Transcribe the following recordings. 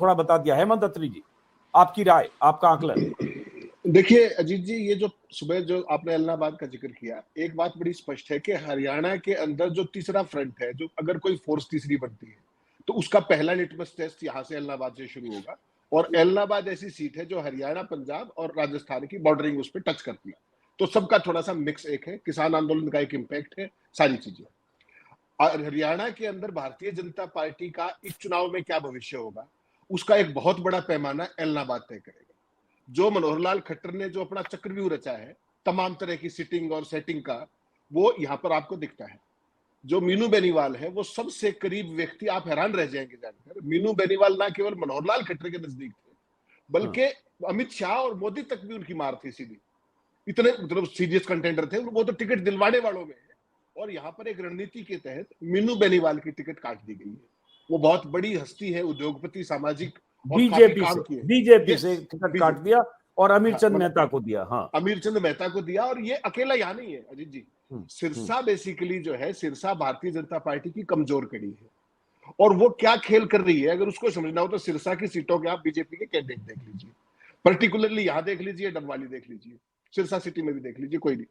थोड़ा बता दिया। हेमंत अत्री जी, आपकी राय, आपका आकलन। देखिए अजीत जी, ये जो सुबह जो आपने इलाहाबाद का जिक्र किया, एक बात बड़ी स्पष्ट है कि हरियाणा के अंदर जो तीसरा फ्रंट है, जो अगर कोई फोर्स तीसरी बनती है तो उसका पहला लिटमस टेस्ट यहाँ से इलाहाबाद से शुरू होगा। और इलाहाबाद ऐसी सीट है जो हरियाणा, पंजाब और राजस्थान की बॉर्डरिंग उस पर टच करती है, तो सबका थोड़ा सा मिक्स एक है, किसान आंदोलन का एक इम्पैक्ट है, सारी चीजें। और हरियाणा के अंदर भारतीय जनता पार्टी का इस चुनाव में क्या भविष्य होगा, उसका एक बहुत बड़ा पैमाना इलाहाबाद तय करेगा। जो मनोहर लाल खट्टर ने जो अपना चक्रव्यूह रचा है तमाम तरह की सिटिंग और सेटिंग का, वो यहां पर आपको दिखता है। जो मीनू बेनीवाल है वो सबसे करीब व्यक्ति, आप हैरान रह जाएंगे जानकर, मीनू बेनीवाल ना केवल मनोहर लाल खट्टर के नजदीक थे, बल्कि अमित शाह और मोदी तक भी उनकी मार थी सीधी। इतने मतलब सीरियस कंटेंडर थे, वो तो टिकट दिलवाने वालों में है। और यहाँ पर एक रणनीति के तहत मीनू बेनीवाल की टिकट काट दी गई है। वो बहुत बड़ी हस्ती है, उद्योगपति, सामाजिक, और काफी काम किए। बीजेपी से टिकट काट दिया और अमीर चंद मेहता को दिया। हाँ, अमीर चंद मेहता को दिया। और ये अकेला यहाँ नहीं है अजीत जी, सिरसा बेसिकली जो है, सिरसा भारतीय जनता पार्टी की कमजोर कड़ी है। और वो क्या खेल कर रही है, अगर उसको समझना हो तो सिरसा की सीटों के आप बीजेपी के कैंडिडेट देख लीजिए, पर्टिकुलरली यहां देख लीजिए, डबवाली देख लीजिए, सिरसा सिटी में भी देख लीजिए, कोई नहीं।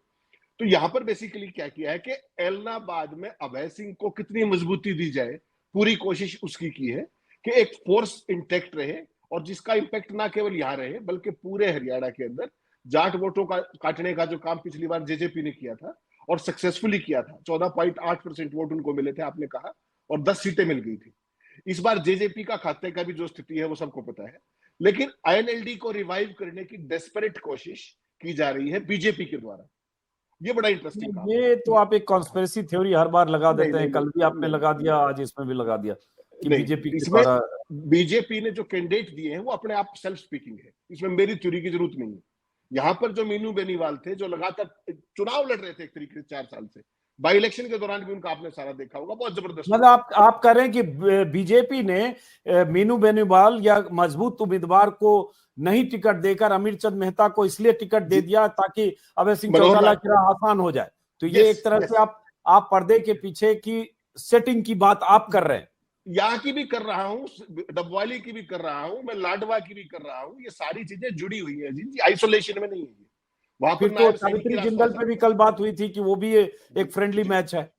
तो यहां पर बेसिकली क्या किया है कि एलनाबाद में अभय सिंह को कितनी मजबूती दी जाए, पूरी कोशिश उसकी की है कि एक फोर्स इंटैक्ट रहे, और जिसका इंपैक्ट ना केवल यहां रहे बल्कि पूरे हरियाणा के अंदर जाट वोटों का काटने का जो काम पिछली बार जेजेपी ने किया था और सक्सेसफुली किया था, 14.8% वोट उनको मिले थे आपने कहा, और 10 सीटें मिल गई थी। इस बार जेजेपी का खाते का भी जो स्थिति है वो सबको पता है, लेकिन आईएनएलडी को रिवाइव करने की डेस्परेट कोशिश की जा रही है बीजेपी के द्वारा। ये बड़ा इंटरेस्टिंग काम ये है। तो आप एक कॉन्स्पिरेसी थ्योरी हर बार लगा नहीं देते नहीं हैं, कल भी आपने नहीं लगा दिया, आज इसमें भी लगा दिया कि नहीं, बीजेपी के इसमें द्वारा। बीजेपी ने जो कैंडिडेट दिए हैं वो अपने आप सेल्फ स्पीकिंग है, इसमें मेरी थ्योरी की जरूरत नहीं है। यहाँ पर जो मीनू बेनीवाल थे, जो लगातार चुनाव लड़ रहे थे एक तरीके से 4 साल से, बाई इलेक्शन के दौरान भी उनका आपने सारा देखा होगा, बहुत जबरदस्त। मतलब आप कह रहे हैं कि बीजेपी ने मीनू बेनीवाल या मजबूत उम्मीदवार को नहीं टिकट देकर अमीर चंद मेहता को इसलिए टिकट दे दिया ताकि अभय सिंह चौटाला की राह आसान हो जाए। तो ये एक तरह से आप पर्दे के पीछे की सेटिंग की बात आप कर रहे हैं। यहाँ की भी कर रहा हूँ, डबवाली की भी कर रहा हूँ, मैं लाडवा की भी कर रहा हूँ, ये सारी चीजें जुड़ी हुई है जी, आइसोलेशन में नहीं है। वहां फिर पर तो नायब सैनिक सावित्री जिंदल पे भी कल बात हुई थी कि वो भी एक फ्रेंडली मैच है।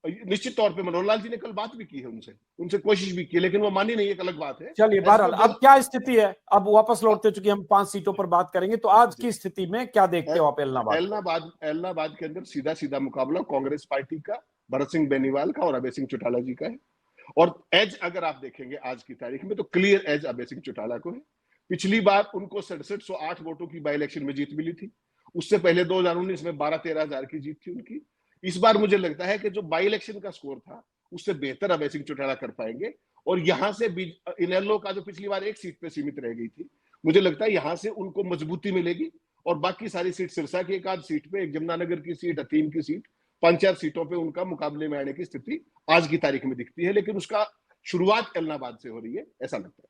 निश्चित तौर पे मनोहर लाल जी ने कल बात भी की है उनसे कोशिश भी की, लेकिन वो मानी नहीं, एक अलग बात है। चलिए, बहरहाल अब क्या स्थिति है, अब वापस लौटते, चूंकि हम 5 सीटों पर बात करेंगे, तो आज की स्थिति में क्या देखते हो आप एलनाबाद के अंदर सीधा सीधा मुकाबला कांग्रेस पार्टी का, भरत सिंह बेनीवाल का और अभय सिंह चौटाला जी का है। और एज अगर आप देखेंगे आज की तारीख में तो क्लियर एज अभय सिंह चौटाला को है। पिछली बार उनको 6708 वोटों की बाई इलेक्शन में जीत मिली थी, उससे पहले 2019 में 12-13 हजार की जीत थी उनकी। इस बार मुझे लगता है कि जो बाई इलेक्शन का स्कोर था उससे बेहतर अभय सिंह चौटाला कर पाएंगे। और यहां से इनेलो का जो पिछली बार एक सीट पे सीमित रह गई थी, मुझे लगता है यहां से उनको मजबूती मिलेगी। और बाकी सारी सीट, सिरसा की एक आध सीट पे, एक जमुनानगर की सीट, हथीन की सीट, 5-4 सीटों पे उनका मुकाबले में आने की स्थिति आज की तारीख में दिखती है। लेकिन उसका शुरुआत इलाहाबाद से हो रही है, ऐसा लगता है।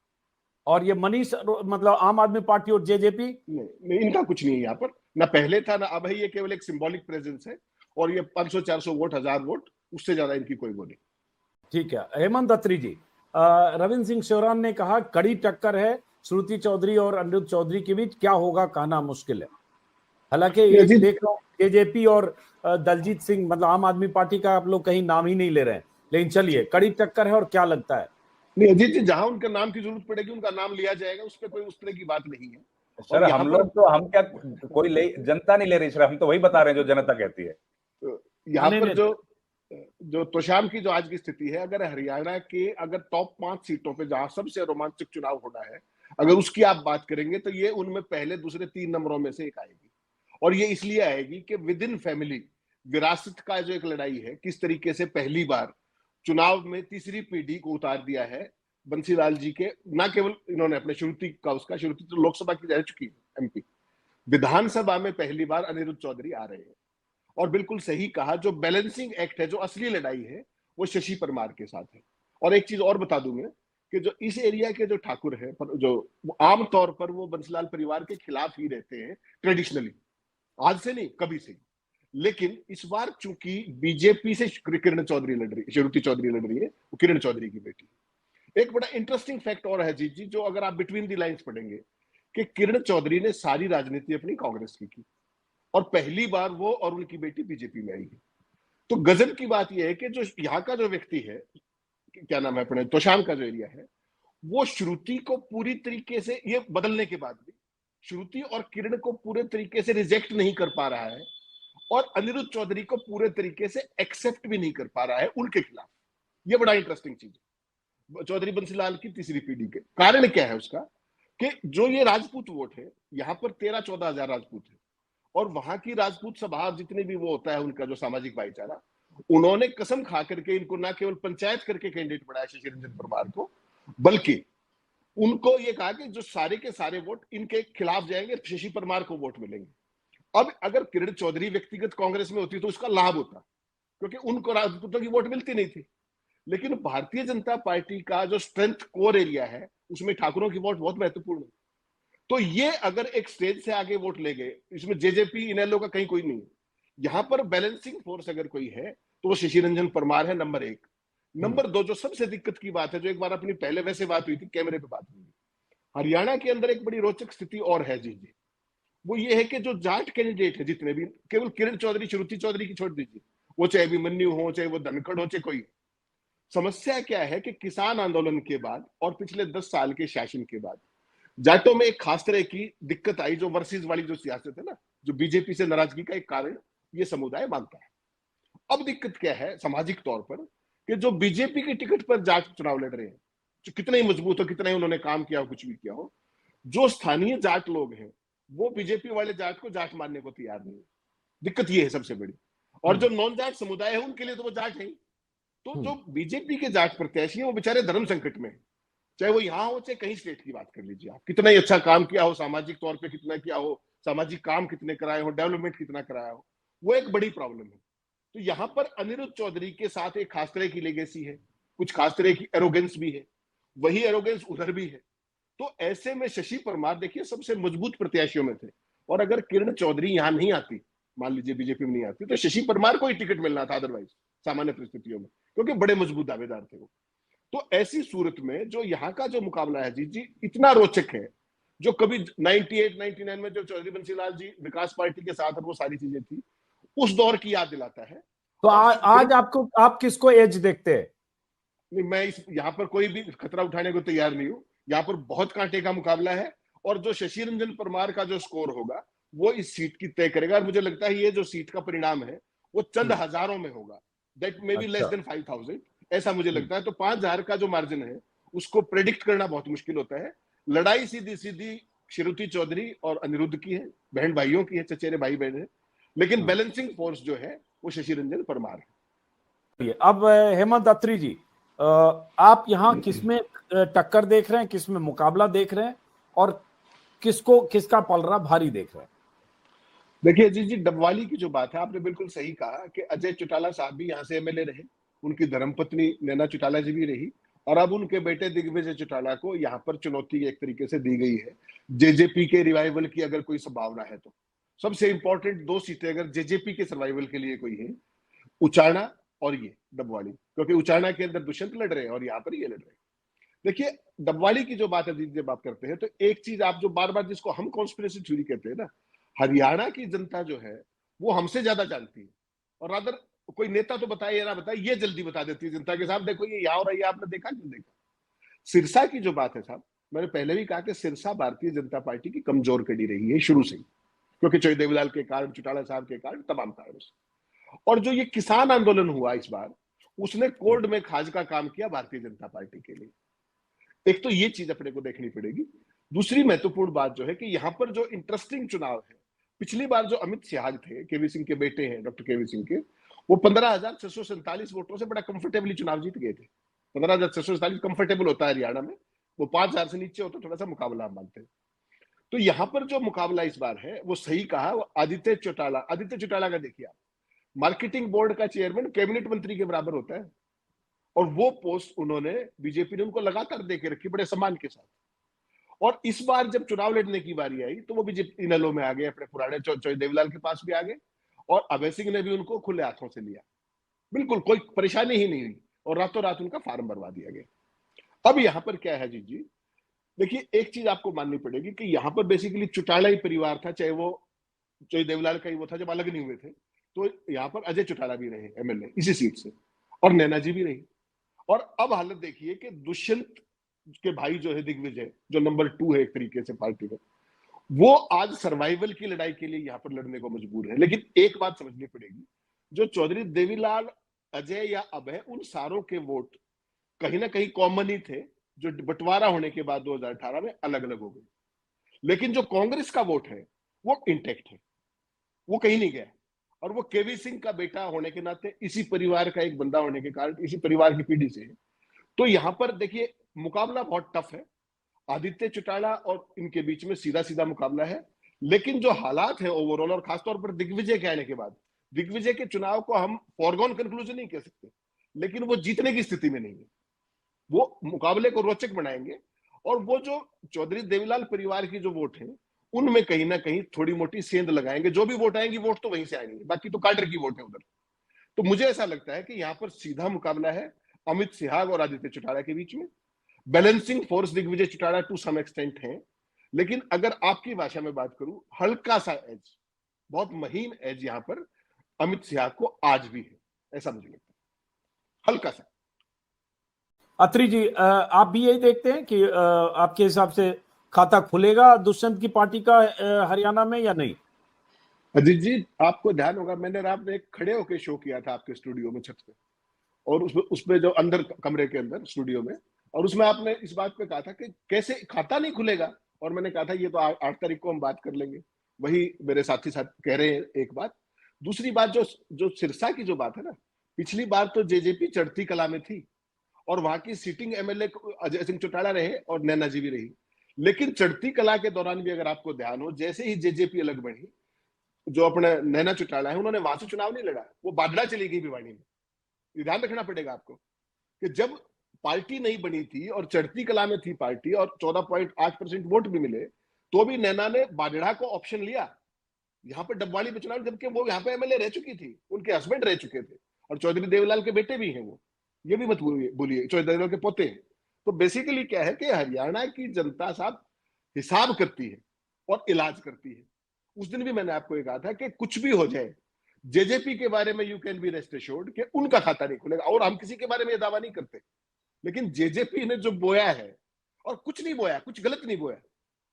और ये मनीष, मतलब आम आदमी पार्टी और जेजेपी, नहीं, इनका कुछ नहीं है यहाँ पर, ना पहले था ना अब है, ये केवल एक सिंबॉलिक प्रेजेंस है। और ये 500-400 वोट, 1000 वोट, उससे ज्यादा इनकी कोई वो नहीं। ठीक है। हेमंत अत्री जी, रविंद्र सिंह शेवरान ने कहा कड़ी टक्कर है श्रुति चौधरी और अनिरुद्ध चौधरी के बीच, क्या होगा कहना मुश्किल है। हालांकि देख रहा हूं जेजेपी और दलजीत सिंह, मतलब आम आदमी पार्टी का आप लोग कहीं नाम ही नहीं ले रहे हैं, लेकिन चलिए, कड़ी टक्कर है। और क्या लगता है? नहीं अजीत जी, जहां उनका नाम की जरूरत पड़ेगी उनका नाम लिया जाएगा, उस पर कोई उस तरह की बात नहीं है। सर हम लोग तो, हम क्या, कोई जनता नहीं ले रही सर, हम तो वही बता रहे हैं जो जनता कहती है। यहाँ पर जो तोशाम की जो आज की स्थिति है, अगर हरियाणा के अगर टॉप 5 सीटों पे जहां सबसे रोमांचक चुनाव होना है, अगर उसकी आप बात करेंगे तो ये उनमें पहले, दूसरे, 3 नंबरों में से एक आएगी। और ये इसलिए आएगी कि विद इन फैमिली विरासत का जो एक लड़ाई है, किस तरीके से पहली बार चुनाव में तीसरी पीढ़ी को उतार दिया है बंसीलाल जी के, ना केवल इन्होंने अपने श्रुति का, उसका श्रुति तो लोकसभा की रह चुकी है एमपी, विधानसभा में पहली बार अनिरुद्ध चौधरी आ रहे हैं। और बिल्कुल सही कहा, जो बैलेंसिंग एक्ट है, जो असली लड़ाई है, वो शशि परमार के साथ है। और एक चीज और बता दूं मैं कि जो इस एरिया के जो ठाकुर है, जो आमतौर पर वो बंसीलाल परिवार के खिलाफ ही रहते हैं ट्रेडिशनली, आज से नहीं कभी से। लेकिन इस बार चूंकि बीजेपी से किरण चौधरी लड़ रही, श्रुति चौधरी लड़ रही है, वो किरण चौधरी की बेटी, एक बड़ा इंटरेस्टिंग फैक्ट और है जीत जी, जो अगर आप बिटवीन द लाइंस पढ़ेंगे, कि किरण चौधरी ने सारी राजनीति अपनी कांग्रेस की और पहली बार वो और उनकी बेटी बीजेपी में आई है। तो गजब की बात यह है कि जो यहाँ का जो व्यक्ति है, क्या नाम है अपने तोशाम का जो एरिया है, वो श्रुति को पूरी तरीके से, ये बदलने के बाद भी श्रुति और किरण को पूरे तरीके से रिजेक्ट नहीं कर पा रहा है और अनिरुद्ध चौधरी को पूरे तरीके से एक्सेप्ट भी नहीं कर पा रहा है उनके खिलाफ। ये बड़ा इंटरेस्टिंग चीज है चौधरी बंसीलाल की तीसरी पीढ़ी के। कारण क्या है उसका, कि जो ये राजपूत वोट है, यहाँ पर 13-14 हजार राजपूत है और वहां की राजपूत सभा जितने भी वो होता है उनका जो सामाजिक भाईचारा, उन्होंने कसम खा करके इनको ना केवल पंचायत करके कैंडिडेट बनाया शशि रंजन परमार को, बल्कि उनको ये कहा कि जो सारे के सारे वोट इनके खिलाफ जाएंगे, शशि परमार को वोट मिलेंगे। अब अगर किरण चौधरी व्यक्तिगत कांग्रेस में होती तो उसका लाभ होता, क्योंकि उनको राजपूतों की वोट मिलती नहीं थी। लेकिन भारतीय जनता पार्टी का जो स्ट्रेंथ कोर एरिया है, उसमें ठाकुरों की वोट बहुत महत्वपूर्ण है। तो ये अगर एक स्टेज से आगे वोट ले गए, इसमें जेजेपी इनेलो का कहीं कोई नहीं है। यहां पर बैलेंसिंग फोर्स अगर कोई है तो वो शशि रंजन परमार है, नंबर 1। नंबर 2, जो सबसे दिक्कत की बात है, जो एक बार अपनी पहले वैसे बात हुई थी, कैमरे पे बात हुई, हरियाणा के अंदर एक बड़ी रोचक स्थिति और है जी, वो ये है कि जो जाट कैंडिडेट है जितने भी, केवल किरण चौधरी, श्रुति चौधरी की छोड़ दीजिए, वो चाहे अभिमन्यु हो, चाहे वो धनखड़ हो, चाहे कोई, समस्या क्या है कि किसान आंदोलन के बाद और पिछले 10 साल के शासन के बाद जाटों में एक खास तरह की दिक्कत आई, जो वर्सेस वाली जो सियासत है ना, जो बीजेपी से नाराजगी का एक कारण ये समुदाय मानता है। अब दिक्कत क्या है सामाजिक तौर पर, कि जो बीजेपी की टिकट पर जाट चुनाव लड़ रहे हैं, जो कितने ही मजबूत हो, कितना ही उन्होंने काम किया हो, कुछ भी किया हो, जो स्थानीय जाट लोग हैं वो बीजेपी वाले जाट को जाट मानने को तैयार नहीं है। दिक्कत ये है सबसे बड़ी। और जो नॉन जाट समुदाय है उनके लिए तो वो जाट है। तो जो बीजेपी के जाट प्रत्याशी है वो बेचारे धर्म संकट में है, चाहे वो यहाँ हो चाहे कहीं स्टेट की बात कर लीजिए आप, कितना ही अच्छा काम किया हो, सामाजिक तौर पे कितना किया हो, सामाजिक काम कितने कराए हो, डेवलपमेंट कितना कराया हो, वो एक बड़ी प्रॉब्लम है। तो यहाँ पर अनिरुद्ध चौधरी के साथ एक खास तरह की लेगेसी है, कुछ खास तरह की एरोगेंस भी है, वही एरोगेंस उधर भी है। तो ऐसे में शशि परमार देखिए सबसे मजबूत प्रत्याशियों में थे, और अगर किरण चौधरी यहाँ नहीं आती, मान लीजिए बीजेपी में नहीं आती, तो शशि परमार को ही टिकट मिलना था अदरवाइज सामान्य परिस्थितियों में, क्योंकि बड़े मजबूत दावेदार थे वो। तो ऐसी सूरत में जो यहाँ का जो मुकाबला है जी इतना रोचक है, जो कभी 98-99 में जो चौधरी बंसीलाल जी विकास पार्टी के साथ वो सारी चीजें थी, उस दौर की याद दिलाता है। तो आज आपको, आप किसको एज देखते हैं? नहीं, मैं इस यहाँ पर कोई भी खतरा उठाने को तैयार नहीं हूँ। यहाँ पर बहुत कांटे का मुकाबला है, और जो शशि रंजन परमार का जो स्कोर होगा वो इस सीट की तय करेगा। और मुझे लगता है ये जो सीट का परिणाम है वो चंद हजारों में होगा, that may be less than 5,000, ऐसा मुझे लगता है। तो 5,000 का जो मार्जिन है उसको प्रेडिक्ट करना बहुत मुश्किल होता है। लड़ाई सीधी सीधी श्रुति चौधरी और अनिरुद्ध की है, बहन भाइयों की है, चचेरे भाई बहन है, लेकिन बैलेंसिंग फोर्स जो है वो शशि रंजन परमार है। अब हेमंत अत्री जी, आप यहाँ किसमें टक्कर देख रहे हैं, किसमें मुकाबला देख रहे हैं, और किसका पलड़ा भारी देख रहे हैं? देखिए जी डबवाली की जो बात है, आपने बिल्कुल सही कहा कि अजय चौटाला साहब भी यहाँ से एमएलए रहे, उनकी धर्मपत्नी नैना चौटाला जी भी रही, और अब उनके बेटे दिग्विजय चौटाला को यहाँ पर चुनौती एक तरीके से दी गई है जेजेपी के रिवाइवल की अगर कोई संभावना है तो। सबसे इंपॉर्टेंट 2 सीटें अगर जेजेपी के सर्वाइवल के लिए कोई है, उचाना और ये डबवाली, क्योंकि उचाना के अंदर दुष्यंत लड़ रहे हैं और यहाँ पर ये लड़ रहे हैं। देखिए डबवाली की जो बात है, जब बात करते हैं तो एक चीज आप जो बार बार जिसको हम कॉन्स्पिरेसी थ्योरी कहते हैं ना, हरियाणा की जनता जो है वो हमसे ज्यादा जानती है, और अगर कोई नेता तो बताए या ना बताए, ये जल्दी बता देती है जनता के साथ, देखो ये यहाँ हो रहा है, आपने देखा क्यों देखा। सिरसा की जो बात है साहब, मैंने पहले भी कहा कि सिरसा भारतीय जनता पार्टी की कमजोर कड़ी रही है शुरू से ही, क्योंकि चौधरी देवीलाल के कारण, चौटाला साहब के कारण, तमाम कारणों से। और जो ये किसान आंदोलन हुआ इस बार, उसने कोर्ट में खाज का काम किया भारतीय जनता पार्टी के लिए। एक तो ये चीज अपने को देखनी पड़ेगी। दूसरी महत्वपूर्ण बात जो है कि यहाँ पर जो इंटरेस्टिंग चुनाव है, पिछली बार जो अमित सिहाग थे, केवी सिंह के बेटे हैं डॉक्टर केवी सिंह के, वो 15,647 वोटों से बड़ा कंफर्टेबली चुनाव जीत गए थे। 15,647 कंफर्टेबल होता है हरियाणा में, वो 5,000 से नीचे होता थोड़ा सा मुकाबला हम मानते हैं। तो यहाँ पर जो मुकाबला इस बार है वो सही कहा, वो आदित्य चौटाला का देखिए आप, मार्केटिंग बोर्ड का चेयरमैन कैबिनेट मंत्री के बराबर होता है, और वो पोस्ट उन्होंने, बीजेपी ने उनको लगातार देके रखी बड़े सम्मान के साथ। और इस बार जब चुनाव लड़ने की बारी आई तो वो बीजेपी इनेलो में आ गए, अपने पुराने चौधरी देवीलाल के पास भी आ गए, और अभय सिंह ने भी उनको खुले हाथों से लिया, बिल्कुल कोई परेशानी ही नहीं हुई, और रातों रात उनका फार्म भरवा दिया गया। अब यहाँ पर क्या है जी, देखिए एक चीज आपको माननी पड़ेगी कि यहाँ पर बेसिकली चौटाला ही परिवार था, चाहे देवलाल का ही वो था, जब अलग नहीं हुए थे तो यहाँ पर अजय चौटाला भी रहे एमएलए इसी सीट से, और नैना जी भी रही। और अब हालत देखिए कि दुष्यंत के भाई जो है दिग्विजय, जो नंबर 2 है एक तरीके से पार्टी में, वो आज सर्वाइवल की लड़ाई के लिए यहाँ पर लड़ने को मजबूर है। लेकिन एक बात समझनी पड़ेगी, जो चौधरी देवीलाल, अजय या अभय, उन सारों के वोट कहीं ना कहीं कॉमन ही थे, जो बंटवारा होने के बाद 2018 में अलग अलग हो गए। लेकिन जो कांग्रेस का वोट है वो इंटेक्ट है, वो कहीं नहीं गया। और वो केवी सिंह का बेटा होने के नाते, इसी परिवार का एक बंदा होने के कारण, इसी परिवार की पीढ़ी से है। तो यहां पर देखिए मुकाबला बहुत टफ है, आदित्य चौटाला और इनके बीच में सीधा सीधा मुकाबला है। लेकिन जो हालात है ओवरऑल, और खासतौर पर दिग्विजय के आने के बाद, दिग्विजय के चुनाव को हम फॉरगॉन कंक्लूजन नहीं कह सकते, लेकिन वो जीतने की स्थिति में नहीं है। वो मुकाबले को रोचक बनाएंगे। और वो जो चौधरी देवीलाल परिवार की जो वोट है, उनमें कहीं ना कहीं थोड़ी मोटी सेंध लगाएंगे। जो भी वोट आएंगी, वोट तो वहीं से आएंगे, बाकी तो काडर की वोट है उधर। तो मुझे ऐसा लगता है कि यहाँ पर सीधा मुकाबला है अमित सिहाग और आदित्य चौटाला के बीच में। Balancing force Digvijay Chautala to some extent है, लेकिन अगर आपकी भाषा में बात करूं, हल्का सा एज, बहुत महीन एज यहाँ पर अमित सिहाग को आज भी है, ऐसा मुझे लगता है, हल्का सा। अत्री जी, आप भी यही देखते हैं कि आपके हिसाब से खाता खुलेगा दुष्यंत की पार्टी का हरियाणा में या नहीं? अजीत जी, आपको ध्यान होगा, मैंने रात में एक खड़े होकर शो किया था आपके स्टूडियो में छत पे, और उसमें जो अंदर कमरे के अंदर स्टूडियो में, और उसमें आपने इस बात पे कहा था कि कैसे खाता नहीं खुलेगा, और मैंने कहा था ये तो 8 तारीख को हम बात कर लेंगे। वही मेरे साथी साथ कह रहे हैं एक बात। दूसरी बात, जो सिरसा की जो बात है ना, पिछली बार तो जेजेपी चढ़ती कला में थी, और वहां की सीटिंग एमएलए अजय सिंह चौटाला रहे और नैना जी भी रही। लेकिन चढ़ती कला के दौरान भी अगर आपको ध्यान हो, जैसे ही जेजेपी अलग बढ़ी, जो अपने नैना चौटाला है, उन्होंने वहां से चुनाव नहीं लड़ा, वो बाडला चली गई भिवानी में। ये ध्यान रखना पड़ेगा आपको कि जब पार्टी नहीं बनी थी और चढ़ती कला में थी पार्टी, और 14.8% वोट भी मिले, तो भी नैना ने बाडड़ा को ऑप्शन लिया यहाँ पर डबवाली पे चुनाव, जबकि वो यहाँ पे एमएलए रह चुकी थी, उनके हस्बैंड रह चुके थे, और चौधरी देवीलाल के बेटे भी हैं वो, ये भी मत बोलिए, चौधरी देवीलाल के पोते हैं। तो बेसिकली क्या है कि हरियाणा की जनता साहब हिसाब करती है और इलाज करती है। उस दिन भी मैंने आपको ये कहा था कि कुछ भी हो जाए, जेजेपी के बारे में you can be rest assured कि उनका खाता नहीं खुलेगा। और हम किसी के बारे में ये दावा नहीं करते, लेकिन जेजेपी ने जो बोया है, और कुछ नहीं बोया, कुछ गलत नहीं बोया,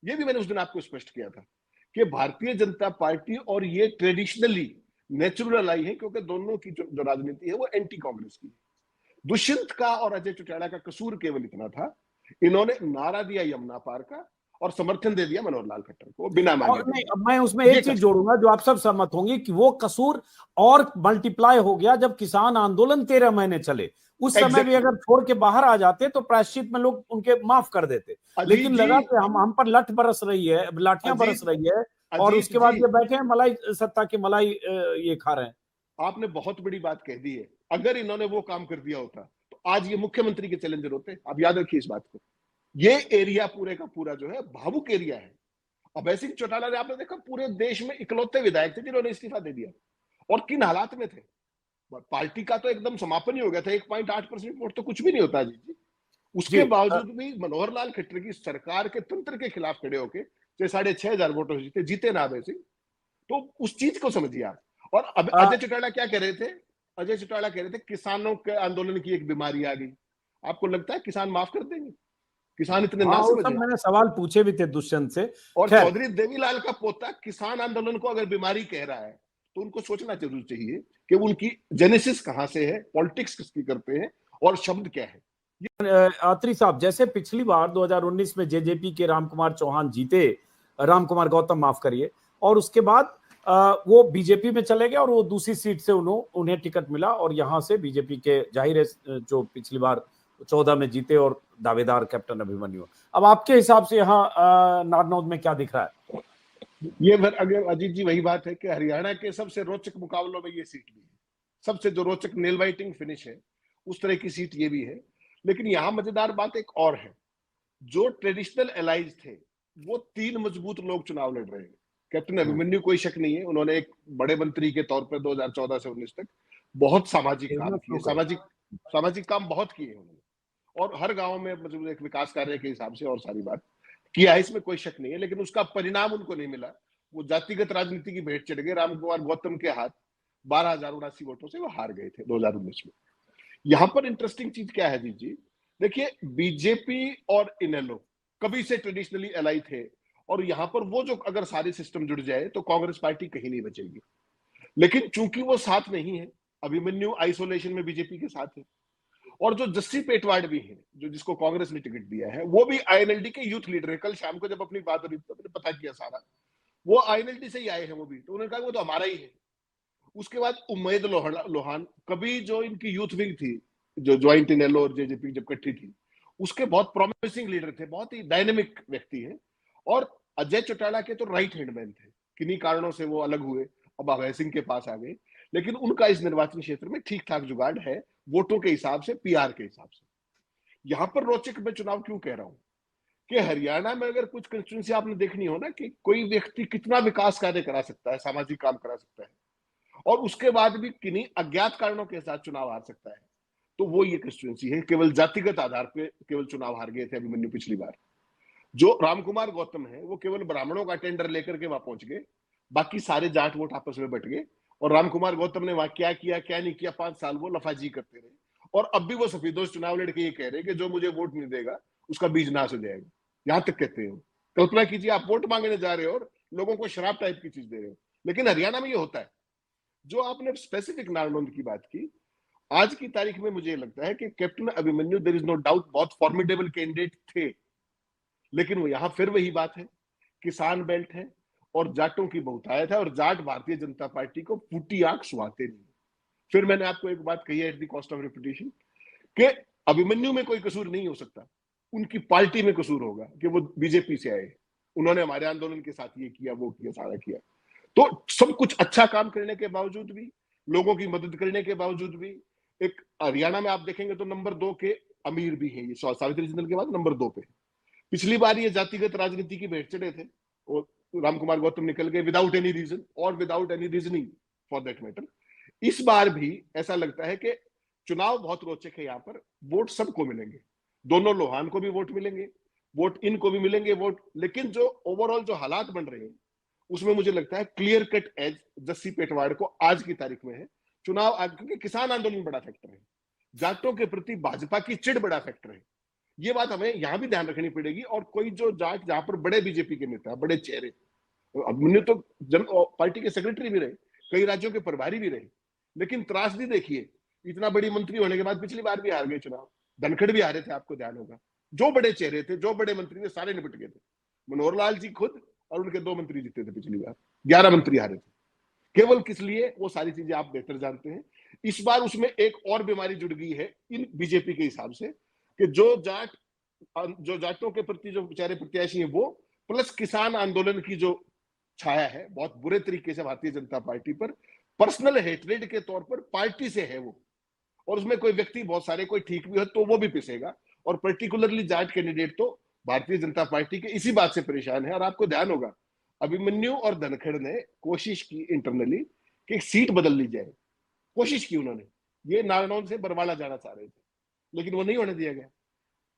ये भी मैंने उस दिन आपको स्पष्ट किया था कि भारतीय जनता पार्टी और ये ट्रेडिशनली नेचुरल आई है, क्योंकि दोनों की जो राजनीति है वो एंटी कांग्रेस की है। दुष्यंत का और अजय चौटाला का कसूर केवल इतना था, इन्होंने नारा दिया यमुना पार का और समर्थन दे दिया मनोहर लाल खट्टर को बिना मांगे। नहीं, मैं उसमें एक चीज जोड़ूंगा जो आप सब सहमत होंगे कि वो कसूर और मल्टीप्लाई हो गया जब किसान आंदोलन 13 महीने चले। उस समय भी अगर छोड़ के बाहर आ जाते तो प्रायश्चित में लोग उनके माफ कर देते, लेकिन लगा कि हम पर लठ बरस रही है, लाठियां बरस रही है, और उसके बाद ये बैठे हैं मलाई सत्ता की मलाई ये खा रहे हैं। आपने बहुत बड़ी बात कह दी है। अगर इन्होंने वो काम कर दिया होता तो आज ये मुख्यमंत्री के चैलेंजर होते। आप याद रखिए इस बात को, ये एरिया पूरे का पूरा जो है भावुक एरिया है। अभय सिंह चौटाला ने, आपने देखा, पूरे देश में इकलौते विधायक थे जिन्होंने इस्तीफा दे दिया, और किन हालात में थे। पार्टी का तो एकदम समापन ही हो गया था, 1.8% वोट तो कुछ भी नहीं होता जी। उसके बावजूद भी मनोहर लाल खट्टर की सरकार के तंत्र के खिलाफ खड़े होके 6,500 वोटों से जीते ना अभय सिंह। तो उस चीज को समझिए आप। और अब अजय चौटाला क्या कह रहे थे? अजय चौटाला कह रहे थे किसानों के आंदोलन की एक बीमारी आ गई। आपको लगता है किसान माफ कर देंगे? किसान इतने ना समझे। मैंने सवाल पूछे भी थे दुष्यंत से। और चौधरी देवीलाल का पोता किसान आंदोलन को अगर बीमारी कह रहा है, तो उनको सोचना जरूर चाहिए कि उनकी जेनेसिस कहां से है, पॉलिटिक्स किसकी करते हैं, और शब्द क्या है। अत्री साहब, जैसे पिछली बार 2019 में जेजेपी के रामकुमार चौहान जीते, रामकुमार गौतम माफ करिए, और उसके बाद वो बीजेपी में चले गए और वो दूसरी सीट से उन्हें टिकट मिला, और यहां से बीजेपी के जाहिर है जो पिछली बार 14 में जीते और दावेदार कैप्टन अभिमन्यु। अब आपके हिसाब से यहाँ नारनौद में क्या दिख रहा है? ये अगर अजीत जी वही बात है कि हरियाणा के सबसे रोचक मुकाबलों में ये सीट भी है, सबसे जो रोचक नेल बाइटिंग फिनिश है, उस तरह की सीट ये भी है। लेकिन यहां मजेदार बात एक और है, जो ट्रेडिशनल एलाइज थे वो 3 मजबूत लोग चुनाव लड़ रहे हैं। कैप्टन अभिमन्यु, कोई शक नहीं है, उन्होंने एक बड़े मंत्री के तौर पर 2014 से 19 तक बहुत सामाजिक काम किए, सामाजिक काम बहुत किए उन्होंने, और हर गांव में मतलब एक विकास कार्य के हिसाब से और सारी बात किया है, इसमें कोई शक नहीं है, लेकिन उसका परिणाम उनको नहीं मिला। वो जातिगत राजनीति की भेंट चढ़ गए, रामकुमार गौतम के हाथ 12,079 वोटों से वो हार गए थे 2019 में। यहां पर इंटरेस्टिंग चीज क्या है जी, देखिए बीजेपी और इनेलो कभी से ट्रेडिशनली एलाई थे, और यहां पर वो जो अगर सारे सिस्टम जुड़ जाए तो कांग्रेस पार्टी कहीं नहीं बचेगी। लेकिन चूंकि वो साथ नहीं है, अभिमन्यु आइसोलेशन में बीजेपी के साथ है, और जो जस्सी पेटवाड़ भी है, जो जिसको कांग्रेस ने टिकट दिया है, वो भी आईएनएलडी के यूथ लीडर है। कल शाम को जब अपनी बात हो रही थी तो मैंने पता किया सारा, वो आईएनएलडी से ही आए हैं वो भी, तो उन्होंने कहा वो तो हमारा ही है। उसके बाद उम्मेद लोहान, कभी जो इनकी यूथ विंग थी, जो ज्वाइंट इनेलो और जेजेपी जब इकट्ठी थी, उसके बहुत प्रॉमिसिंग लीडर थे, बहुत ही डायनेमिक व्यक्ति है। और अजय चौटाला के तो राइट हैंड मैन थे, किन्हीं कारणों से वो अलग हुए, अब अभय सिंह के पास आ गए, लेकिन उनका इस निर्वाचन क्षेत्र में ठीक ठाक जुगाड़ है, वोटों के हिसाब से, पीआर के हिसाब से। यहां पर रोचक मैं चुनाव क्यों कह रहा हूं कि हरियाणा में अगर कुछ कंस्टिट्यूंसी आपने देखनी हो ना, कि कोई व्यक्ति कितना विकास कार्य करा सकता है, सामाजिक काम करा सकता है, और उसके बाद भी किन्हीं अज्ञात कारणों के साथ चुनाव हार सकता है, तो वो ये कंस्टिट्यूंसी है। केवल जातिगत आधार पे केवल चुनाव हार गए थे अभिमन्यु पिछली बार। जो रामकुमार गौतम है वो केवल ब्राह्मणों का टेंडर लेकर के वहां पहुंच गए, बाकी सारे जाट वोट आपस में बट गए, और रामकुमार गौतम ने वहां क्या किया क्या नहीं किया, 5 साल वो लफाजी करते रहे। और अब भी वो सफेदोश चुनाव लड़के ये कह रहे हैं कि जो मुझे वोट नहीं देगा उसका बीज नाश हो जाएगा, यहां तक कहते हैं। कल्पना कीजिए, आप वोट मांगने जा रहे हो और लोगों को शराब टाइप की चीज दे रहे हो। लेकिन हरियाणा में ये होता है। जो आपने स्पेसिफिक नारनौंद की बात की, आज की तारीख में मुझे लगता है कि captain Abhimanyu, there is no doubt, बहुत फॉर्मिडेबल कैंडिडेट थे, लेकिन वो यहां फिर वही बात है, किसान बेल्ट है और जाटों की बहुतायत है, और जाट भारतीय जनता पार्टी को फूटी आंख सुहाते नहीं। फिर मैंने आपको एक बात कही है at the cost of repetition, कि अभिमन्यु में कोई कसूर नहीं हो सकता, उनकी पार्टी में कसूर होगा कि वो बीजेपी से आए, उन्होंने हमारे आंदोलन के साथ ये किया वो किया सारा किया। तो सब कुछ अच्छा काम करने के बावजूद भी, लोगों की मदद करने के बावजूद भी, एक हरियाणा में आप देखेंगे तो नंबर 2 के अमीर भी हैं, ये सावित्री जिंदल के बाद नंबर 2 पे। पिछली बार ये जातिगत राजनीति की भेंट चढ़े थे और रामकुमार गौतम निकल गए विदाउट एनी रीजन और without any reasoning for that matter. इस बार भी ऐसा लगता है कि चुनाव बहुत रोचक है, यहाँ पर वोट सबको मिलेंगे, दोनों लोहान को भी वोट मिलेंगे, वोट इनको भी मिलेंगे वोट, लेकिन जो ओवरऑल जो हालात बन रहे हैं उसमें मुझे लगता है clear cut as Jassi Petwar को आज की तारीख में है चुनाव। क्योंकि किसान आंदोलन बड़ा फैक्टर है, जाटों के प्रति भाजपा की चिढ़ बड़ा फैक्टर है, ये बात हमें यहां भी ध्यान रखनी पड़ेगी। और कोई जो जाट जहां पर बड़े बीजेपी के नेता, बड़े चेहरे, अभिमन्यु तो पार्टी के सेक्रेटरी भी रहे, कई राज्यों के प्रभारी भी रहे, लेकिन त्रासदी देखिए, इतना बड़ी मंत्री होने के बाद पिछली बार भी हार गए चुनाव, धनखड़ भी हारे थे, आपको ध्यान होगा। जो बड़े चेहरे थे, जो बड़े मंत्री थे, सारे निपट गए थे। मनोहर लाल जी खुद और उनके 2 मंत्री जीते थे पिछली बार, 11 मंत्री हारे थे। केवल किस लिए, वो सारी चीजें आप बेहतर जानते हैं। इस बार उसमें एक और बीमारी जुड़ गई है इन बीजेपी के हिसाब से, कि जो जाटों के प्रति जो बेचारे प्रत्याशी हैं वो, प्लस किसान आंदोलन की जो छाया है बहुत बुरे तरीके से भारतीय जनता पार्टी पर, पर्सनल हेट्रेड के तौर पर पार्टी से है वो, और उसमें कोई व्यक्ति बहुत सारे कोई ठीक भी हो तो वो भी पिसेगा, और पर्टिकुलरली जाट कैंडिडेट तो भारतीय जनता पार्टी के इसी बात से परेशान है। और आपको ध्यान होगा अभिमन्यु और धनखड़ ने कोशिश की इंटरनली कि सीट बदल ली जाए, कोशिश की उन्होंने, ये नारनौंद से बरवाला जाना चाह रहे थे, लेकिन वो नहीं होने दिया गया।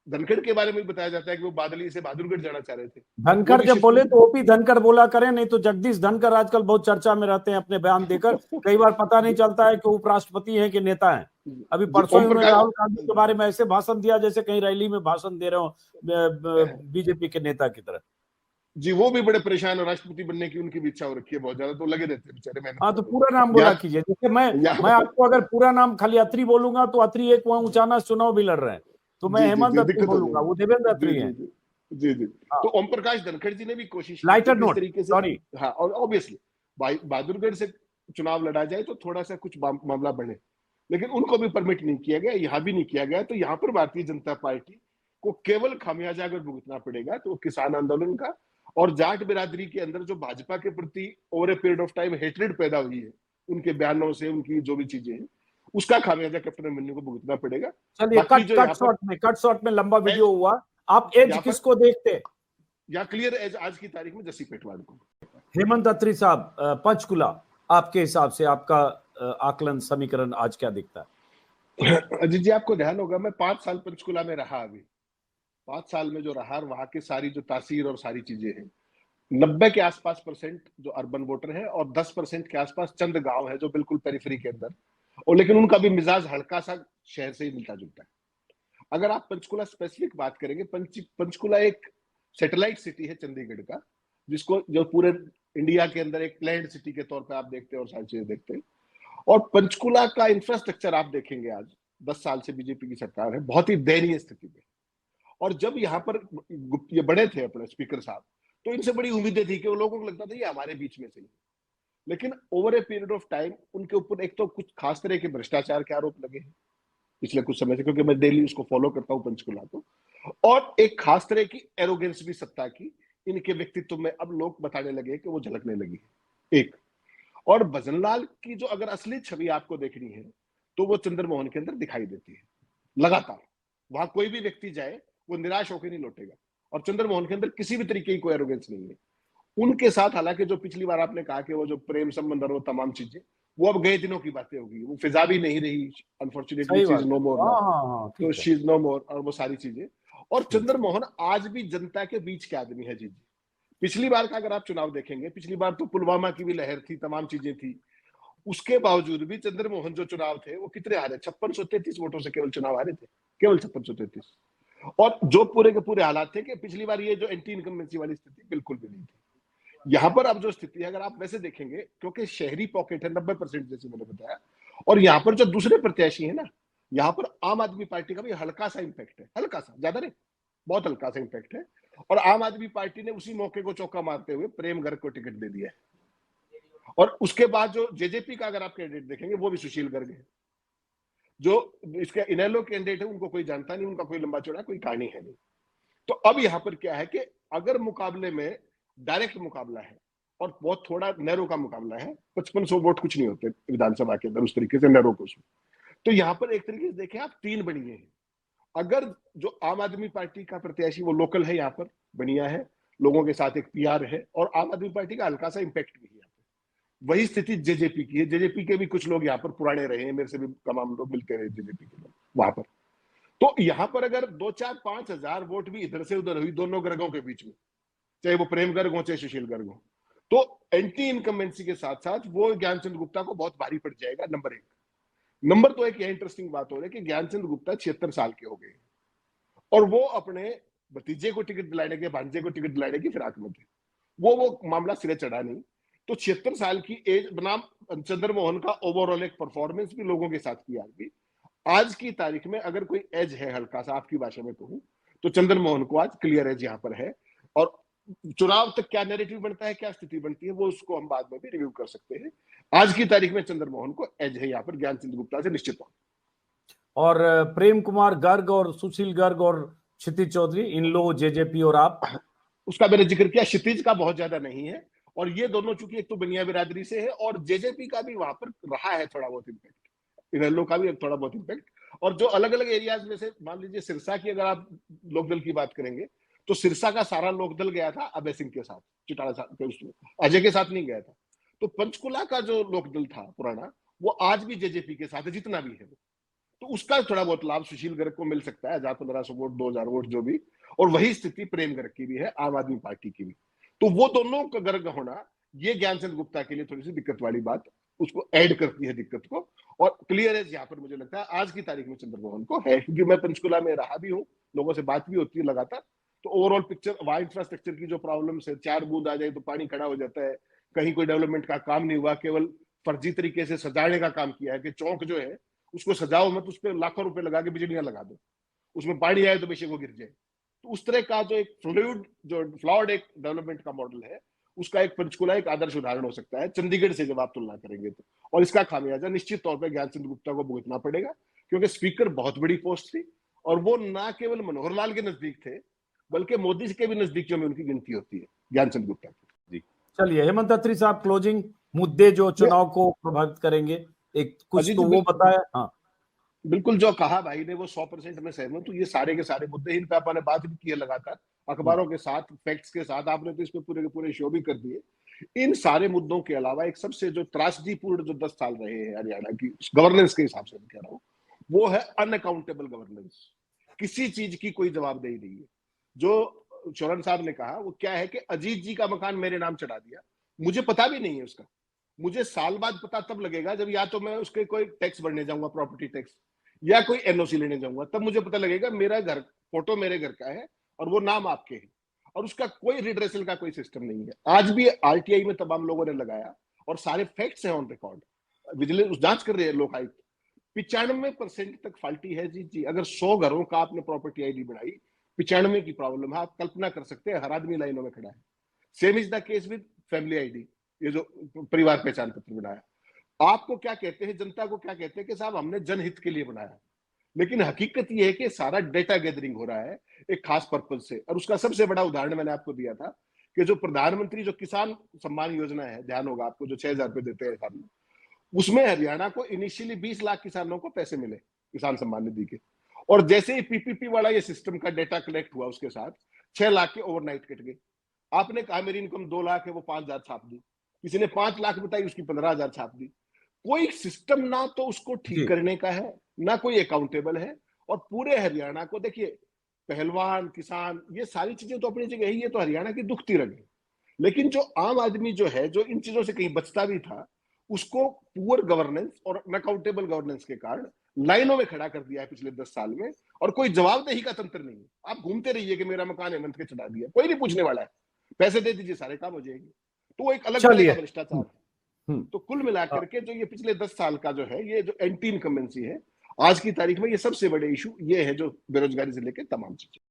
धनखड़ के बारे में बताया जाता है कि वो बादली से बहादुरगढ़ जाना चाह रहे थे। धनखड़ जब बोले तो ओपी धनखड़ बोला करें, नहीं तो जगदीश धनखड़ आजकल बहुत चर्चा में रहते हैं अपने बयान देकर, कई बार पता नहीं चलता है कि उपराष्ट्रपति हैं कि नेता हैं। अभी परसों ही उन्होंने राहुल गांधी के बारे में ऐसे भाषण दिया जैसे कहीं रैली में भाषण दे रहे हो बीजेपी के नेता की तरह। जी, वो भी बड़े परेशान और राष्ट्रपति बनने की उनकी भी इच्छा हो रखी है बहुत ज्यादा, तो लगे रहते हैं बेचारे। हाँ, तो पूरा नाम बोला कीजिए, जैसे मैं आपको अगर पूरा नाम खाली अत्री बोलूंगा तो अत्री एक वहां ऊंचाना चुनाव भी लड़ रहे हैं, तो मैं हेमंत अत्री बोलूंगा, वो देवेंद्र अत्री हैं। जी। तो ओम प्रकाश धनखड़ जी ने भी कोशिश की लाइटर नोट, तरीके से, सॉरी, हाँ, और ऑब्वियसली बहादुरगढ़ से चुनाव लड़ा जाए तो थोड़ा सा कुछ मामला बने, लेकिन उनको भी परमिट नहीं किया गया, यहाँ भी नहीं किया गया। तो यहाँ पर भारतीय जनता पार्टी को केवल खामियाजा अगर भुगतना पड़ेगा तो किसान आंदोलन का, और जाट बिरादरी के अंदर जो भाजपा के प्रति over a period of time hatred पैदा हुई है उनके बयानों से, उनकी जो भी चीजें हैं, उसका खामियाजा कैप्टन अभिमन्यु को भुगतना पड़ेगा। चलिए कट शॉट में लंबा वीडियो हुआ, आप एज किसको देखते? या क्लियर एज आज की तारीख में जस्सी पेटवाड़ को। हेमंत अत्री साहब, पंचकुला, आपके हिसाब से आपका आकलन समीकरण आज क्या दिखता है? अजीत जी, आपको ध्यान होगा मैं 5 साल पंचकुला में रहा। अभी 5 साल में जो रहा, वहां की सारी जो तासीर और सारी चीजें हैं, 90 के आसपास परसेंट जो अर्बन वोटर है और 10% के आसपास चंद गांव है जो बिल्कुल पेरिफेरी के अंदर, और लेकिन उनका भी मिजाज हल्का सा शहर से ही मिलता जुलता है। अगर आप पंचकुला स्पेसिफिक बात करेंगे, पंचकुला एक सैटेलाइट सिटी है चंडीगढ़ का, जिसको जो पूरे इंडिया के अंदर एक प्लैंड सिटी के तौर पे आप देखते हैं और सारी चीजें देखते हैं। और पंचकुला का इंफ्रास्ट्रक्चर आप देखेंगे, आज 10 साल से बीजेपी की सरकार है, बहुत ही दयनीय स्थिति में। और जब यहाँ पर ये बड़े थे अपने स्पीकर साहब, तो इनसे बड़ी उम्मीदें थी कि वो लोगों को लगता था ये हमारे बीच में से ही। लेकिन over a period of time उनके ऊपर एक तो कुछ खास तरह के भ्रष्टाचार के आरोप लगे हैं पिछले कुछ समय से, क्योंकि मैं डेली उसको फॉलो करता हूँ पंचकुला को, और एक खास तरह की एरोगेंस भी सत्ता की इनके व्यक्तित्व में अब लोग बताने लगे कि वो झलकने लगी है। एक और भजनलाल की जो अगर असली छवि आपको देखनी है तो वो चंद्रमोहन के अंदर दिखाई देती है लगातार। वहां कोई भी व्यक्ति जाए वो निराश होकर नहीं लौटेगा, और चंद्रमोहन के अंदर किसी भी तरीके की कोई एरोगेंस नहीं है। उनके साथ हालांकि जो पिछली बार आपने कहा कि वो जो प्रेम संबंध और वो तमाम चीजें, वो अब गए दिनों की बातें होगी, वो फिजा भी नहीं रही, अनफॉर्चुनेटली सही शी इज बात। नो मोर हाँ नाउ। हाँ हाँ, तो ठीक है। शी इज नो मोर, और वो सारी चीजें। और चंद्रमोहन आज भी जनता के बीच के आदमी है जी। पिछली बार का अगर आप चुनाव देखेंगे, पिछली बार तो पुलवामा की भी लहर थी, तमाम चीजें थी, उसके बावजूद भी चंद्रमोहन जो चुनाव थे वो कितने हारे, 5633 वोटों से केवल चुनाव हारे थे, केवल 5633। और जो पूरे के पूरे हालात थे कि पिछली बार ये जो एंटी इनकम्बेंसी वाली स्थिति बिल्कुल भी नहीं थी। यहाँ पर अब जो स्थिति है, अगर आप वैसे देखेंगे, क्योंकि शहरी पॉकेट है 90% जैसे मैंने बताया, और यहाँ पर जो दूसरे प्रत्याशी है ना, यहाँ पर आम आदमी पार्टी का भी हल्का सा इंपैक्ट है, हल्का सा, ज्यादा नहीं, बहुत हल्का सा इंपैक्ट है। और आम आदमी पार्टी ने उसी मौके को चौका मारते हुए प्रेम गर्ग को टिकट दे दिया है। और उसके बाद जो जेजेपी का अगर आप कैंडिडेट देखेंगे, वो भी सुशील गर्ग है। जो इसके इनेलो कैंडिडेट है उनको कोई जानता नहीं, उनका कोई लंबा चौड़ा कोई कहानी है नहीं। तो अब यहां पर क्या है कि अगर मुकाबले में डायरेक्ट मुकाबला है और बहुत थोड़ा नैरो का मुकाबला है, 5500 वोट कुछ नहीं होते विधानसभा के अंदर उस तरीके से नैरो को, तो यहां पर एक तरीके से देखें आप, 3 बनिए हैं। अगर जो आम आदमी पार्टी का प्रत्याशी वो लोकल है, यहाँ पर बनिया है, लोगों के साथ एक पीआर है, और आम आदमी पार्टी का हल्का सा इंपैक्ट भी है। वही स्थिति जेजेपी की है। जेजेपी के भी कुछ लोग यहाँ पर पुराने रहे हैं, मेरे से भी तमाम लोग मिलते रहे जेजेपी के लोग वहां पर। तो यहाँ पर अगर 2, 4, 5 हजार वोट भी इधर से उधर हुई दोनों गर्गों के बीच में, चाहे वो प्रेम गर्ग हो चाहे सुशील गर्ग हो, तो एंटी इनकम्बेंसी के साथ साथ वो ज्ञानचंद गुप्ता को बहुत भारी पड़ जाएगा। नंबर 1। नंबर 2, एक इंटरेस्टिंग बात हो रही है कि ज्ञानचंद गुप्ता 76 साल के हो गए और वो अपने भतीजे को टिकट दिलाने के, भांजे को टिकट दिलाने की फिराक में थे। वो मामला सिरे चढ़ा नहीं। तो 76 साल की एज बनाम चंद्रमोहन का ओवरऑल एक परफॉर्मेंस भी लोगों के साथ किया भी, आज की तारीख में अगर कोई एज है हल्का सा आपकी भाषा में कहूं, तो चंद्रमोहन को आज क्लियर एज यहाँ पर है। और चुनाव तक क्या नैरेटिव बनता है, क्या स्थिति बनती है, वो उसको हम बाद में भी रिव्यू कर सकते हैं। आज की तारीख में चंद्रमोहन को एज है यहाँ पर ज्ञानचंद गुप्ता से निश्चित तौर। और प्रेम कुमार गर्ग और सुशील गर्ग और क्षितिज चौधरी, इन लोग जेजेपी और आप? उसका मैंने जिक्र किया, क्षितिज का बहुत ज्यादा नहीं है, और ये दोनों चूंकि एक तो बनिया बिरादरी से है, और जेजेपी का भी वहां पर रहा है थोड़ा बहुत इम्पैक्ट, इनेलो का भी थोड़ा बहुत इम्पैक्ट। और जो अलग अलग एरियाज में से, मान लीजिए सिरसा की अगर आप लोकदल की बात करेंगे, तो सिरसा का सारा लोकदल गया था अभय सिंह के साथ, चिटाड़ा साथ, अजय के साथ नहीं गया था। तो पंचकुला का जो लोकदल था पुराना, वो आज भी जेजेपी के साथ है, जितना भी है वो। तो उसका थोड़ा बहुत लाभ सुशील गर्ग को मिल सकता है, 1500 वोट, 2000 वोट जो भी। और वही स्थिति प्रेम गर्ग की भी है, आम आदमी पार्टी की भी। तो वो दोनों का गर्ग होना, ये ज्ञानचंद गुप्ता के लिए थोड़ी सी दिक्कत वाली बात, उसको ऐड करती है दिक्कत को। और क्लियर एज यहाँ पर मुझे लगता है आज की तारीख में चंद्रमोहन को है, क्योंकि मैं पंचकुला में रहा भी हूँ, लोगों से बात भी होती है लगातार। तो ओवरऑल पिक्चर, वहां इंफ्रास्ट्रक्चर की जो प्रॉब्लम्स है, 4 बूंद आ जाए तो पानी खड़ा हो जाता है, कहीं कोई डेवलपमेंट का काम नहीं हुआ, केवल फर्जी तरीके से सजाने का काम किया है कि चौक जो है उसको सजाओ मत, उस पर लाखों रुपए लगा के बिजलियां लगा दो, उसमें पानी आए तो बेशक वो गिर जाए। तो उस तरह का जो एक फ्लॉड एक डेवलपमेंट का मॉडल है, उसका एक पंचकुला एक आदर्श उदाहरण हो सकता है चंडीगढ़ से जब आप तुलना करेंगे तो। और इसका खामियाजा निश्चित तौर पर ज्ञानचंद गुप्ता को भुगतना पड़ेगा, क्योंकि स्पीकर बहुत बड़ी पोस्ट थी, और वो ना केवल मनोहर लाल के नजदीक थे, बल्कि मोदी के भी नजदीकियों में उनकी गिनती होती है ज्ञानचंद गुप्ता की। चलिए हेमंत अत्री साहब, क्लोजिंग मुद्दे जो चुनाव को प्रभावित करेंगे, एक कुछ अजीत तो जी, वो बताया। हाँ बिल्कुल जो कहा भाई ने वो 100% में सहमत हूँ। ये सारे के सारे मुद्दे, इन पे आपने बात भी की है लगातार, अखबारों के साथ, फैक्ट्स के साथ, आपने तो इस पे पूरे के पूरे शो भी कर दिए। इन सारे मुद्दों के अलावा एक सबसे जो त्रासदीपूर्ण जो 10 साल रहे हैं हरियाणा की गवर्नेंस के हिसाब से मैं कह रहा हूँ, वो है अनअकाउंटेबल गवर्नेंस। किसी चीज की कोई जवाबदेही नहीं है। जो चौहान साहब ने कहा वो क्या है कि अजीत जी का मकान मेरे नाम चढ़ा दिया, मुझे पता भी नहीं है उसका। मुझे साल बाद पता तब लगेगा जब या तो मैं उसके कोई टैक्स भरने जाऊंगा, प्रॉपर्टी टैक्स, या कोई एनओसी लेने जाऊंगा, तब मुझे पता लगेगा मेरा घर, फोटो मेरे घर का है और वो नाम आपके है, और उसका कोई रिड्रेसल का कोई सिस्टम नहीं है। आज भी आरटीआई में तमाम लोगों ने लगाया और सारे फैक्ट्स हैं ऑन रिकॉर्ड, विजिलेंस जांच कर रहे हैं लोक आयुक्त। 95% तक फाल्टी है जी। अगर 100 घरों का आपने प्रॉपर्टी आईडी बनाई, 95 की प्रॉब्लम है। आप कल्पना कर सकते हैं हर आदमी लाइनों में खड़ा है। Same is the case with family ID, ये जो परिवार पहचान पत्र बनाया। आपको क्या कहते हैं, जनता को क्या कहते हैं कि साहब हमने जनहित के लिए बनाया, लेकिन हकीकत ये है कि सारा डेटा गैदरिंग हो रहा है एक खास पर्पज से। और उसका सबसे बड़ा उदाहरण मैंने आपको दिया था कि जो प्रधानमंत्री जो किसान सम्मान योजना है, ध्यान होगा आपको, जो 6,000 रुपए देते हैं सामने, उसमें हरियाणा को इनिशियली 20 लाख किसानों को पैसे मिले किसान सम्मान निधि के, और जैसे ही पीपीपी वाला ये सिस्टम का डेटा कलेक्ट हुआ उसके साथ 6 लाख के ओवरनाइट कट गए। आपने कहा मेरी इनकम 2 लाख है, वो 5,000 छाप दी। किसी ने 5 लाख बताई, उसकी 15,000 छाप दी। कोई सिस्टम ना तो उसको ठीक करने का है, ना कोई अकाउंटेबल है। और पूरे हरियाणा को देखिए, पहलवान, किसान, ये सारी चीजें तो अपनी जगह ही, ये तो हरियाणा की दुखती रग है। लेकिन जो आम आदमी जो है, जो इन चीजों से कहीं बचता भी था, उसको पुअर गवर्नेंस और अनअकाउंटेबल गवर्नेंस के कारण लाइनों में खड़ा कर दिया है पिछले 10 साल में। और कोई जवाबदेही का तंत्र नहीं है। आप घूमते रहिए कि मेरा मकान हेमंत के चढ़ा दिया, कोई नहीं पूछने वाला है, पैसे दे दीजिए सारे काम हो जाएंगे। तो वो एक अलग तरह का भ्रष्टाचार है। तो कुल मिलाकर के जो ये पिछले 10 साल का जो है, ये जो एंटी इनकम्बेंसी है, आज की तारीख में ये सबसे बड़े इशू ये है, जो बेरोजगारी से लेकर तमाम चीजें।